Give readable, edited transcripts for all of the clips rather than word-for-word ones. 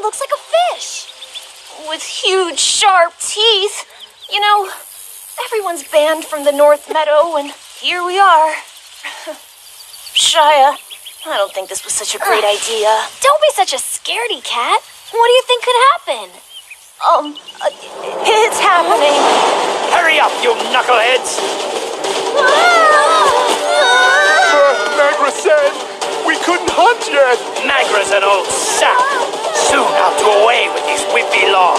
looks like a fish. With huge, sharp teeth. You know, everyone's banned from the North Meadow, and here we are. Shia, I don't think this was such a great idea. Don't be such a scaredy cat. What do you think could happen? It's happening. Hurry up, you knuckleheads! Magra said we couldn't hunt yet. Magra's an old sap. Soon I'll do away with these wimpy laws.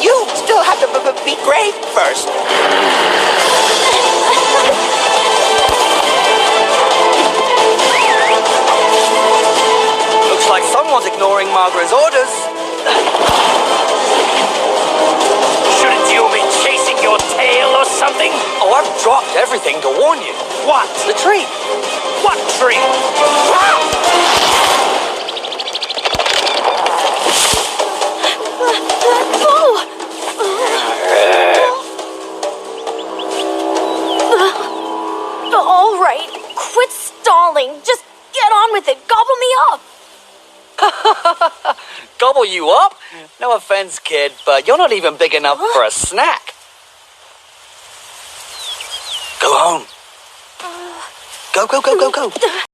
You still have to be great first. Looks like someone's ignoring Margaret's orders. Shouldn't you be chasing your tail or something? Oh, I've dropped everything to warn you. What? The tree. What tree? All right, quit stalling. Just get on with it. Gobble me up. Gobble you up? No offense, kid, but you're not even big enough for a snack. Go home. Go.